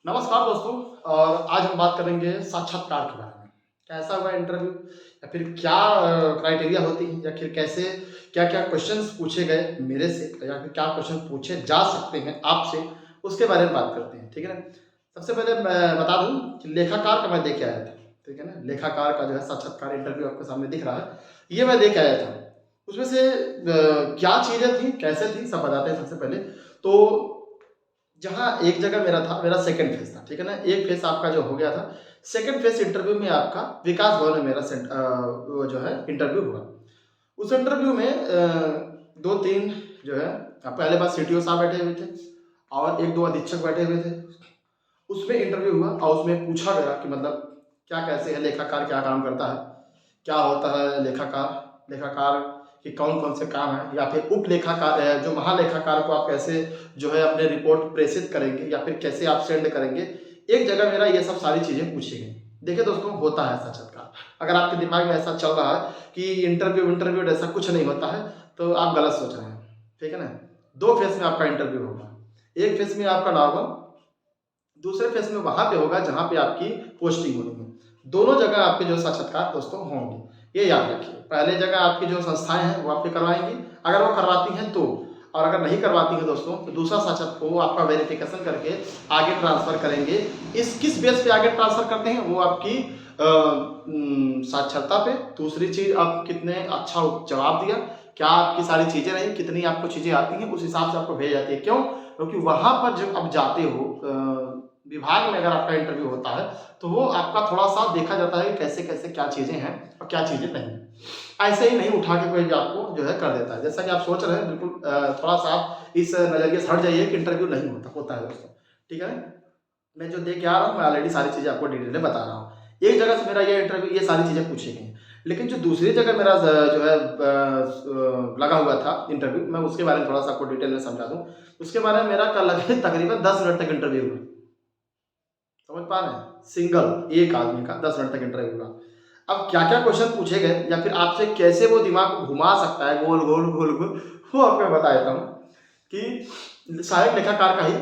नमस्कार दोस्तों। और आज हम बात करेंगे साक्षात्कार के बारे में। कैसा हुआ इंटरव्यू या फिर क्या क्राइटेरिया होती है या फिर कैसे क्या-क्या क्वेश्चंस पूछे गए मेरे से या फिर क्या क्वेश्चन पूछे जा सकते हैं आपसे, उसके बारे में बात करते हैं, ठीक है ना? सबसे पहले मैं बता दूँ कि लेखाकार का मैं दे के आया था, ठीक है ना? लेखाकार का जो है साक्षात्कार इंटरव्यू आपके सामने दिख रहा है, ये मैं दे के आया था। उसमें से क्या चीज़ें थी, कैसे थी, सब बताते हैं सबसे पहले। तो जहाँ एक जगह मेरा था, मेरा सेकंड फेज़ था, ठीक है ना? एक फेज़ आपका जो हो गया था, सेकंड फेज़ इंटरव्यू में आपका विकास भवन में मेरा वो जो है इंटरव्यू हुआ। उस इंटरव्यू में 2-3 जो है पहले बार सीटीओ साहब बैठे हुए थे और 1-2 अधीक्षक बैठे हुए थे। उसमें इंटरव्यू हुआ और उसमें पूछा गया कि मतलब क्या कैसे है, लेखाकार क्या काम करता है? क्या होता है लेखाकार? लेखाकार के कौन-कौन से काम हैं? या फिर उप लेखाकार जो महालेखाकार को आप कैसे जो है अपने रिपोर्ट प्रेषित करेंगे या फिर कैसे आप सेंड करेंगे? एक जगह मेरा ये सब सारी चीज़ें पूछी गई। देखिए दोस्तों, होता है साक्षात्कार। अगर आपके दिमाग में ऐसा चल रहा है कि इंटरव्यू ऐसा कुछ नहीं होता है, तो आप गलत सोच रहे हैं, ठीक है ना? 2 फेज़ में आपका इंटरव्यू होगा। एक फेज़ में आपका नॉर्मल, दूसरे फेज़ में वहाँ पे होगा जहाँ पे आपकी पोस्टिंग होनी है। दोनों जगह आपके जो साक्षात्कार दोस्तों होंगे, ये याद रखिए। पहले जगह आपकी जो संस्थाएँ हैं वो आपकी करवाएँगी, अगर वो करवाती हैं तो। और अगर नहीं करवाती हैं दोस्तों, तो दूसरा वो आपका वेरिफ़िकेशन करके आगे ट्रांसफ़र करेंगे। इस किस बेस पे आगे ट्रांसफ़र करते हैं, वो आपकी साक्षरता पे, दूसरी चीज़ आप कितने अच्छा जवाब दिया, क्या आपकी सारी चीज़ें रहीं, कितनी आपको चीज़ें आती हैं, उस हिसाब से आपको भेजी जाती है। क्यों? क्योंकि वहाँ पर जब आप जाते हो विभाग में अगर आपका इंटरव्यू होता है, तो वो आपका थोड़ा-सा देखा जाता है कि कैसे-कैसे क्या चीज़ें हैं और क्या चीज़ें नहीं हैं। ऐसे ही नहीं उठा के कोई भी आपको जो है कर देता है। जैसा कि आप सोच रहे हैं बिल्कुल थोड़ा-सा आप इस नज़रिए से हट जाइए कि इंटरव्यू नहीं होता, होता है दोस्तों। ठीक है? मैं जो दे के आ रहा हूँ, मैं ऑलरेडी सारी चीज़ें आपको डिटेल में बता रहा हूँ। एक जगह से मेरा ये इंटरव्यू ये सारी चीज़ें पूछी गई। लेकिन जो दूसरी जगह मेरा जो है लगा हुआ था इंटरव्यू, मैं उसके बारे में थोड़ा-सा आपको डिटेल में समझा दूँ। उसके बारे में मेरा कल लगे तकरीबन 10 मिनट तक इंटरव्यू हुआ। समझ पा रहे हैं? सिंगल एक आदमी का 10 मिनट तक इंटरव्यू हुआ। अब क्या-क्या क्वेश्चन पूछे गए या फिर आपसे कैसे वो दिमाग को घुमा सकता है गोल-गोल, गोल-गोल, वो आपको मैं बता देता हूँ कि सहायक लेखाकार का ही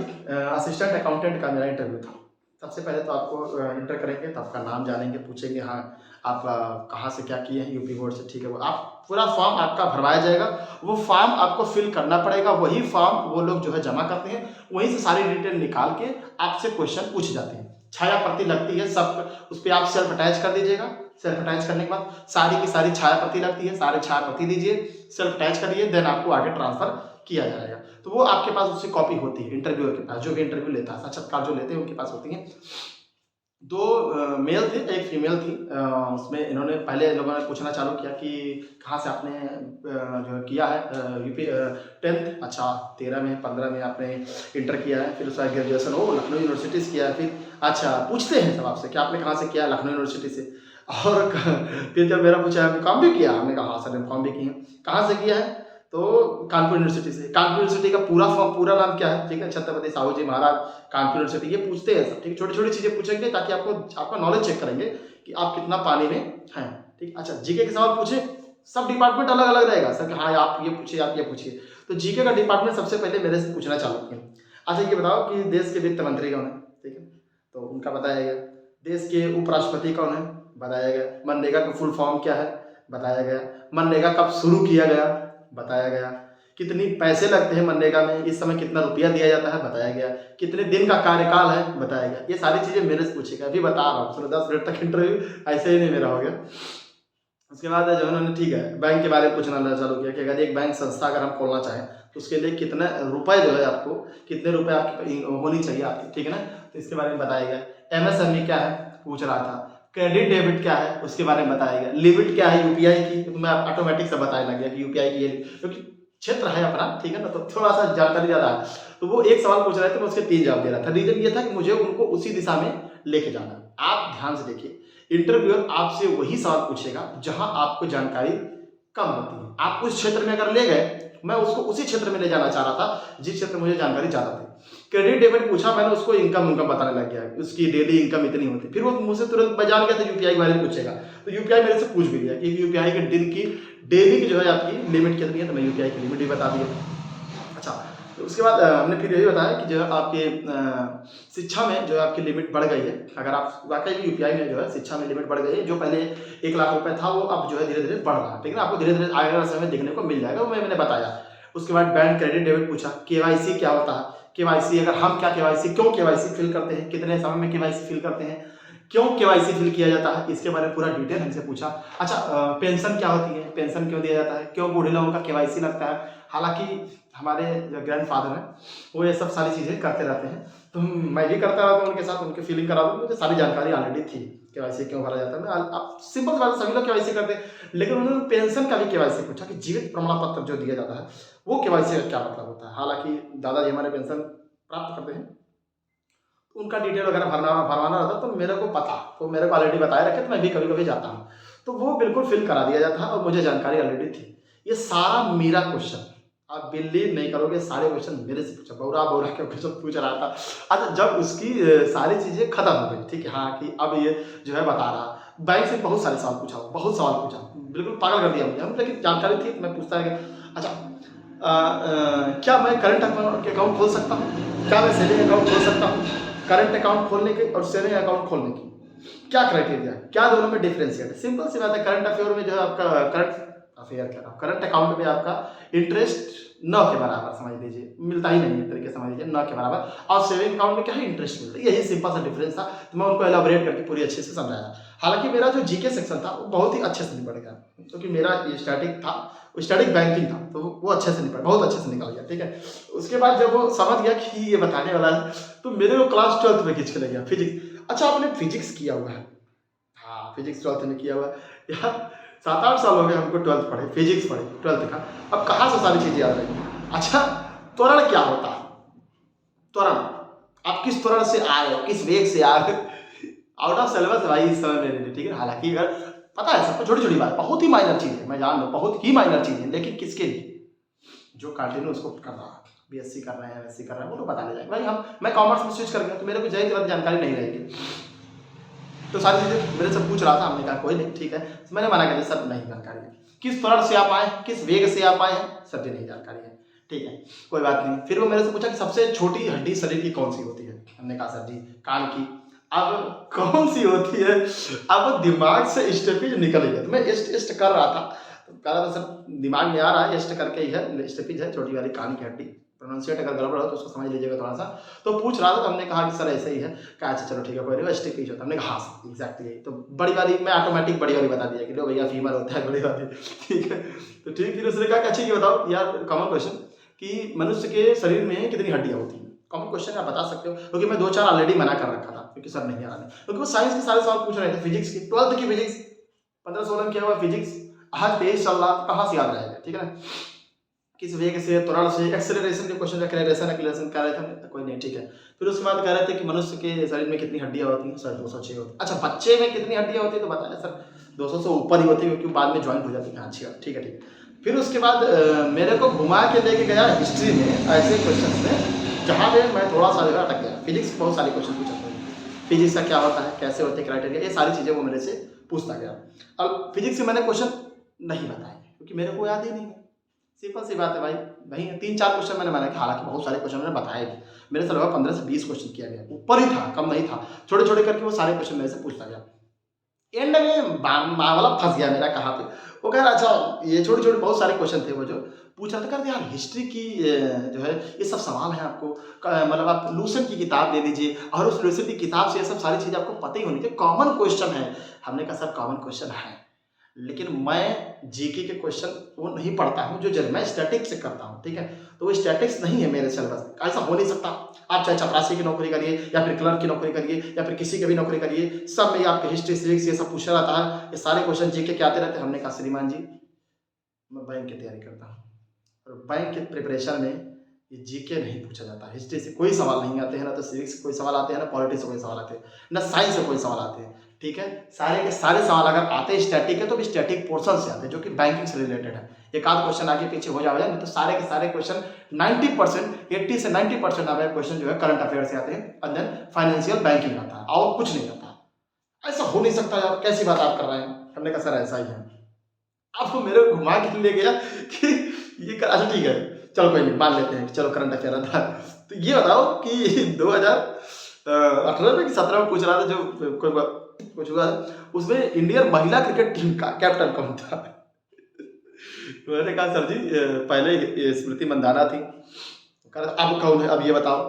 असिस्टेंट अकाउंटेंट का मेरा इंटरव्यू था। सबसे पहले तो आपको इंटर करेंगे तो आपका नाम जानेंगे, पूछेंगे हाँ, आप कहाँ से क्या किए हैं, यूपी बोर्ड से, ठीक है? वो आप पूरा फॉर्म आपका भरवाया जाएगा, वो फॉर्म आपको फिल करना पड़ेगा, वही फॉर्म वो लोग जो है जमा करते हैं, वहीं से सारी डिटेल निकाल के आपसे क्वेश्चन पूछे जाते हैं। छाया प्रति लगती है सब, उस पे आप सेल्फ अटैच कर दीजिएगा। सेल्फ अटैच करने के बाद सारी की सारी छाया प्रति लगती है, सारे छाया प्रति दीजिए, सेल्फ अटैच करिए, देन आपको आगे ट्रांसफर किया जाएगा। तो वो आपके पास उसकी कॉपी होती है, इंटरव्यूअर के पास, जो भी इंटरव्यू लेता है, साक्षात्कार जो लेते हैं उनके पास होती है। 2 मेल थे, 1 फीमेल थी। उसमें इन्होंने पहले लोगों ने पूछना चालू किया कि कहाँ से आपने जो है किया है यूपी 10th, अच्छा 13 में 15 में आपने इंटर किया है, फिर उसका ग्रेजुएशन हो लखनऊ यूनिवर्सिटी से किया है। फिर अच्छा पूछते हैं सब आपसे कि आपने कहाँ से किया है? लखनऊ यूनिवर्सिटी से। और फिर जब मेरा पूछा बीकॉम भी किया? हमने कहा हाँ सर, बीकॉम भी की है। कहाँ से किया है? तो कानपुर यूनिवर्सिटी से। कानपुर यूनिवर्सिटी का पूरा नाम क्या है? ठीक है, छत्रपति साहू जी महाराज कानपुर यूनिवर्सिटी, ये पूछते हैं सब, ठीक है? छोटी-छोटी चीज़ें पूछेंगे ताकि आपको आपका नॉलेज चेक करेंगे कि आप कितना पानी में हैं, ठीक? अच्छा, जीके के सवाल पूछे, सब डिपार्टमेंट अलग-अलग रहेगा सर कि हाँ, आप ये पूछिए, आप ये पूछिए। तो जीके का डिपार्टमेंट सबसे पहले मेरे से पूछना चालू किया। अच्छा ये बताओ कि देश के वित्त मंत्री कौन है? ठीक है, तो उनका बताया गया। देश के उपराष्ट्रपति कौन है? बताया गया। मनरेगा का फुल फॉर्म क्या है? बताया गया। मनरेगा कब शुरू किया गया? बताया गया। कितनी पैसे लगते हैं मनरेगा में, इस समय कितना रुपया दिया जाता है? बताया गया। कितने दिन का कार्यकाल है? बताया गया। ये सारी चीज़ें मेरे से पूछी गई, अभी बता रहा हूँ, चलो 10 मिनट तक इंटरव्यू ऐसे ही नहीं मेरा हो गया। उसके बाद जो है उन्होंने ठीक है, बैंक के बारे में पूछना चालू किया कि अगर एक बैंक संस्था अगर हम खोलना चाहें, तो उसके लिए कितने रुपए जो है आपको, कितने रुपए आपकी होनी चाहिए आपकी, ठीक है ना? तो इसके बारे में बताया गया। एमएसएमई क्या है? पूछ रहा था। क्रेडिट डेबिट क्या है? उसके बारे में बताया गया। लिमिट क्या है यूपीआई की? तो मैं ऑटोमेटिक से बताने लग गया कि यूपीआई की ये, क्योंकि क्षेत्र है अपना, ठीक है ना? तो थोड़ा-सा जानकारी ज़्यादा है। तो वो एक सवाल पूछ रहे थे, मैं उसके 3 जवाब दे रहा था। रीज़न ये था कि मुझे उनको उसी दिशा में लेके जाना है। आप ध्यान से देखिए, इंटरव्यूअर आपसे वही सवाल पूछेगा जहां आपको जानकारी कम होती है। आप उस क्षेत्र में अगर ले गए, मैं उसको उसी क्षेत्र में ले जाना चाह रहा था जिस क्षेत्र में मुझे जानकारी ज़्यादा थी। क्रेडिट डेबिट पूछा, मैंने उसको इनकम बताने लग गया, उसकी डेली इनकम इतनी होती। फिर वो मुझसे तुरंत मैं जान गया था यूपीआई के बारे में पूछेगा, तो यूपीआई मेरे से पूछ भी लिया कि यूपीआई के दिन की डेली की जो है आपकी लिमिट कितनी है, तो मैं यूपीआई की लिमिट भी बता दिया। अच्छा, तो उसके बाद हमने फिर यही बताया कि जो है आपके शिक्षा में जो है आपकी लिमिट बढ़ गई है। अगर आप वाकई में यूपीआई में जो है शिक्षा में लिमिट बढ़ गई है, जो पहले 1 लाख रुपए था वो अब जो है धीरे धीरे बढ़ रहा है, ठीक है ना। आपको धीरे धीरे आने वाले समय में देखने को मिल जाएगा, वो मैंने बताया। उसके बाद बैंक क्रेडिट डेबिट पूछा, केवाईसी क्या होता है, केवाईसी अगर हम क्या केवाईसी क्यों केवाईसी फिल करते हैं, कितने समय में केवाईसी फिल करते हैं, क्यों केवाईसी फिल किया जाता है, इसके बारे में पूरा डिटेल हमसे पूछा। अच्छा पेंशन क्या होती है, पेंशन क्यों दिया जाता है, क्यों बूढ़े लोगों का केवाईसी लगता है। हालांकि हमारे जो ग्रैंडफादर हैं वो ये सब सारी चीज़ें करते रहते हैं, तो मैं भी करता रहता हूँ उनके साथ, उनकी फीलिंग करा दूँ। मुझे सारी जानकारी ऑलरेडी थी केवाईसी क्यों भरा जाता है। मैं आप सिंपल सी बात है, सभी लोग केवाईसी करते हैं, लेकिन उन्होंने पेंशन का भी केवाईसी पूछा कि जीवित प्रमाण पत्र जो दिया जाता है वो केवाईसी का क्या मतलब होता है। हालांकि दादाजी हमारे पेंशन प्राप्त करते हैं, उनका डिटेल वगैरह भरवाना रहता तो मेरे को पता, तो मेरे को ऑलरेडी बताया रखे, तो मैं भी कभी कभी जाता हूँ, तो वो बिल्कुल फिल करा दिया जाता है और मुझे जानकारी ऑलरेडी थी। ये सारा मेरा क्वेश्चन, आप बिलीव नहीं करोगे, सारे क्वेश्चन मेरे से पूछा, बौरा बौरा के क्वेश्चन पूछ रहा था। अच्छा जब उसकी सारी चीज़ें खत्म हो गई, ठीक है, हाँ कि अब ये जो है बता रहा, बैंक से बहुत सारे सवाल पूछा, बहुत सवाल पूछा, बिल्कुल पागल कर दिया मुझे, लेकिन जानकारी थी तो मैं पूछता है कि अच्छा क्या मैं करंट अकाउंट खोल सकता हूँ, क्या मैं सेविंग अकाउंट खोल सकता हूँ, करंट अकाउंट खोलने के और सेविंग अकाउंट खोलने की क्या क्राइटेरिया है, क्या दोनों में डिफरेंशिएट है। सिंपल सी बात है, करंट अफेयर में जो है आपका करंट अकाउंट में आपका इंटरेस्ट न के बराबर समझ लीजिए, मिलता ही नहीं है तरीके से समझ लीजिए, न के बराबर, और सेविंग अकाउंट में क्या है, इंटरेस्ट मिलता है। यही सिंपल सा डिफरेंस था, तो मैं उनको एलाबोरेट करके पूरी अच्छे से समझाया। हालांकि मेरा जो जीके सेक्शन था वो बहुत ही अच्छे से निपट गया, क्योंकि मेरा स्टैटिक था, स्टैटिक बैंकिंग था, तो वो अच्छे से निपट, बहुत अच्छे से निकल गया, ठीक है। उसके बाद जब वो समझ गया कि ये बताने वाला है, तो मेरे को क्लास 12th में खींच के ले गया फिजिक्स। अच्छा आपने फिजिक्स किया हुआ है, हाँ फिजिक्स 12th में किया हुआ है यार, 7-8 साल हो गए हमको 12th पढ़े, फिजिक्स पढ़े 12th का, अब कहाँ से सारी चीज़ें याद रही। अच्छा त्वरण क्या होता है, त्वरण, आप किस त्वरण से आ रहे हो, किस वेग से आ रहे हो, आउट ऑफ सिलेबस भाई इस समय मेरे लिए, ठीक है। हालांकि अगर पता है सबको, छोटी छोटी बात, बहुत ही माइनर चीज़ है, मैं जान लूँ बहुत ही माइनर चीज़ है, लेकिन किसके लिए, जो कंटिन्यू उसको कर रहा है, बीएससी कर रहे हैं, एमएससी कर रहे हैं, वो तो बताने जाएगा भाई। मैं कॉमर्स में स्विच कर गया, तो मेरे को जय की जानकारी नहीं रहेगी, तो सारी चीज़ें मेरे से पूछ रहा था, हमने कहा कोई नहीं ठीक है, तो मैंने मना कर दिया सर नहीं जानकारी है, किस त्वरण से आप आए, किस वेग से आप आए हैं, सर जी नहीं जानकारी है, ठीक है कोई बात नहीं। फिर वो मेरे से पूछा कि सबसे छोटी हड्डी शरीर की कौन सी होती है, हमने कहा सर जी कान की। अब कौन सी होती है, अब दिमाग से स्टेपेज निकल गया, तो मैं इस्ट कर रहा था, तो कह रहा था सर दिमाग में आ रहा है इस्ट करके ही है, स्टेपेज है छोटी वाली कान की हड्डी, प्रोनाउंसिएट अगर गड़बड़ हो तो उसको समझ लीजिएगा थोड़ा सा। तो पूछ रहा था, तो हमने कहा कि सर ऐसे ही है, कहा अच्छा चलो ठीक है कोई नहीं, स्टेपेज होता है, हमने कहा हाँ एग्जैक्टली यही, तो बड़ी वाली मैं ऑटोमेटिक बड़ी वाली बता दिया कि लो भैया फीमर होता है बड़ी वाली, ठीक है। तो ठीक, फिर उसने कहा कि अच्छा ये बताओ यार कॉमन क्वेश्चन कि मनुष्य के शरीर में कितनी हड्डियाँ होती हैं, कॉमन क्वेश्चन आप बता सकते हो, क्योंकि मैं 2-4 ऑलरेडी मना कर रखा था, क्योंकि सर नहीं आ रहा है, क्योंकि वो साइंस के सारे सवाल पूछ रहे थे, फिजिक्स की 12th की फिजिक्स 15-16 में किया हुआ फिजिक्स, आज 23 चल रहा, कहाँ से याद रहेगा, ठीक है ना। किस वेग से, त्वरण से, एक्सेलरेशन के क्वेश्चन, एक्सेलरेशन कर रहे थे, कोई नहीं ठीक है। फिर उसके बाद कह रहे थे कि मनुष्य के शरीर में कितनी हड्डियां होती हैं, सर 206 होती। अच्छा बच्चे में कितनी हड्डियां होती है, तो बताया सर 200 से ऊपर ही होती है, क्योंकि बाद में ज्वाइंट हो जाती है। अच्छी बात, ठीक है ठीक है। फिर उसके बाद मेरे को घुमा के लेके गया हिस्ट्री में ऐसे क्वेश्चन में जहाँ पे मैं थोड़ा सा जगह अटक गया। फिजिक्स बहुत सारे क्वेश्चन पूछा था, फिजिक्स का क्या होता है, कैसे होते हैं क्राइटेरिया, ये सारी चीज़ें वो मेरे से पूछता गया। और फिजिक्स से मैंने क्वेश्चन नहीं बताए, क्योंकि मेरे को याद ही नहीं है, सिंपल सी बात है भाई, नहीं है। 3-4 क्वेश्चन मैंने माना कि हालांकि बहुत सारे क्वेश्चन मैंने बताए भी, मेरे से लगभग 15 से 20 क्वेश्चन किया गया, ऊपर ही था, कम नहीं था, छोटे छोटे करके वो सारे क्वेश्चन मेरे से पूछता गया। एंड में मामला फंस गया मेरा, कहाँ पे, वो कह रहा अच्छा ये छोटे छोटे बहुत सारे क्वेश्चन थे वो जो पूछ रहा था, कहते यार हिस्ट्री की जो है ये सब सवाल है आपको, मतलब आप लूसेंट की किताब ले लीजिए, और उस लूसेंट की किताब से ये सब सारी चीज़ें आपको पता ही होनी चाहिए, कॉमन क्वेश्चन है। हमने कहा सर कॉमन क्वेश्चन है, लेकिन मैं जीके के क्वेश्चन वो नहीं पढ़ता हूँ जो मैं स्टैटिक्स से करता हूँ, ठीक है। तो वो स्टैटिक्स नहीं है मेरे सिलेबस में, ऐसा हो नहीं सकता। आप चाहे चपरासी की नौकरी करिए, या फिर क्लर्क की नौकरी करिए, या फिर किसी की भी नौकरी करिए, सब में आपके हिस्ट्री सिविक्स ये सब पूछा रहता है, ये सारे क्वेश्चन जीके के आते रहते हैं। हमने कहा श्रीमान जी मैं बैंक की तैयारी करता हूँ, और बैंक के प्रिपरेशन में ये जीके नहीं पूछा जाता, हिस्ट्री से कोई सवाल नहीं आते हैं, ना तो सिविक्स से कोई सवाल आते हैं, ना पॉलिटिक्स से कोई सवाल आते हैं, ना साइंस से कोई सवाल आते हैं, ठीक है। सारे के सारे सवाल अगर आते हैं स्टैटिक है तो भी स्टैटिक पोर्शन से आते हैं, जो कि बैंकिंग से रिलेटेड है। एक आध क्वेश्चन आगे पीछे हो जाए, नहीं तो सारे के सारे क्वेश्चन 90%, 80 से 90% हमारे क्वेश्चन जो है करंट अफेयर से आते हैं, और देन फाइनेंशियल बैंकिंग आता है, और कुछ नहीं आता। ऐसा हो नहीं सकता यार, कैसी बात आप कर रहे हैं। हमने कहा सर ऐसा ही है। अब तो मेरे को घुमा के ले गया कि ये कर, अच्छा ठीक है चलो कोई नहीं, मान लेते हैं कि चलो करंट अफेयर था। तो ये बताओ कि 2018 में कि 17 में पूछ रहा था, जो कुछ हुआ उसमें इंडियन महिला क्रिकेट टीम का कैप्टन कौन था? तो मैंने कहा सर जी पहले ये स्मृति मंदाना थी। कह रहा अब कौन है, अब ये बताओ।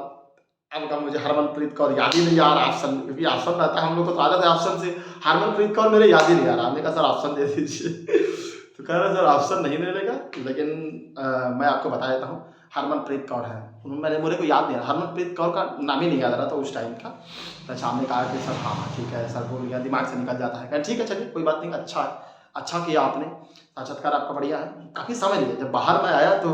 अब कहा मुझे हरमनप्रीत कौर याद ही नहीं आ रहा ऑप्शन, क्योंकि ऑप्शन रहता है, हम लोग तो आदत है ऑप्शन से। हरमनप्रीत कौर मेरे याद ही नहीं आ रहा। हमने कहा सर ऑप्शन दे दीजिए। तो कह रहा सर ऑप्शन नहीं मिलेगा, लेकिन मैं आपको बता देता हूँ, हरमनप्रीत कौर है। मेरे को याद नहीं रहा, हरमनप्रीत कौर का नाम ही नहीं याद रहा था उस टाइम का। तो सामने कहा कि सर हाँ ठीक है सर, भूल गया, दिमाग से निकल जाता है। कहा ठीक है चलिए कोई बात नहीं, अच्छा है, अच्छा किया आपने, साक्षात्कार आपका बढ़िया है। काफ़ी समझ लिया। जब बाहर में आया तो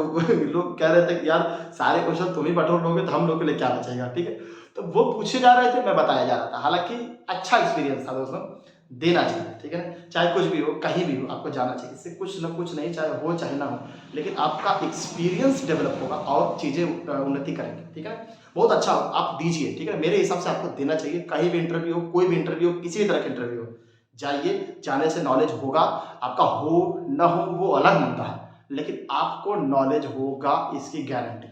लोग कह रहे थे कि यार सारे क्वेश्चन तुम ही बटोर लोगे तो हम लोग के लिए क्या बचेगा, ठीक है। तो वो पूछे जा रहे थे, मैं बताया जा रहा था। हालांकि अच्छा एक्सपीरियंस था दोस्तों, देना चाहिए, ठीक है ना। चाहे कुछ भी हो, कहीं भी हो, आपको जाना चाहिए। इससे कुछ ना कुछ नहीं, चाहे हो चाहे ना हो, लेकिन आपका एक्सपीरियंस डेवलप होगा और चीज़ें उन्नति करेंगे, ठीक है ना। बहुत अच्छा हो, आप दीजिए, ठीक है। मेरे हिसाब से आपको देना चाहिए। कहीं भी इंटरव्यू हो, कोई भी इंटरव्यू हो, किसी भी तरह का इंटरव्यू हो, जाइए। जाने से नॉलेज होगा, आपका हो ना हो वो अलग मुद्दा है, लेकिन आपको नॉलेज होगा इसकी गारंटी,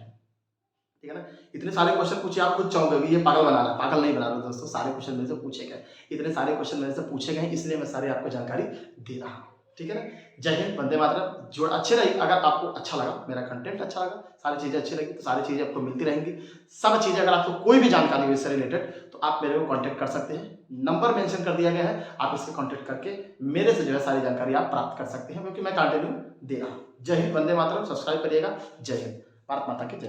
ठीक है ना। इतने सारे क्वेश्चन पूछे, आप खुद चाहोगे ये पागल बना रहा है, पागल नहीं बना रहा दोस्तों। सारे क्वेश्चन मेरे से पूछे गए, इतने सारे क्वेश्चन मेरे से पूछे गए, इसलिए मैं सारे आपको जानकारी दे रहा हूँ, ठीक है ना। जय हिंद, वंदे मातरम। जो अच्छे रही, अगर आपको अच्छा लगा, मेरा कंटेंट अच्छा लगा, सारी चीज़ें अच्छी लगी, तो सारी चीज़ें आपको मिलती रहेंगी। सब चीज़ें, अगर आपको कोई भी जानकारी हो इससे रिलेटेड, तो आप मेरे को कॉन्टैक्ट कर सकते हैं। नंबर मेंशन कर दिया गया है, आप इससे कॉन्टैक्ट करके मेरे से जो है सारी जानकारी आप प्राप्त कर सकते हैं, क्योंकि मैं कंटिन्यू दे रहा हूँ। जय हिंद, वंदे मातरम। सब्सक्राइब करिएगा। जय हिंद, भारत माता की जय।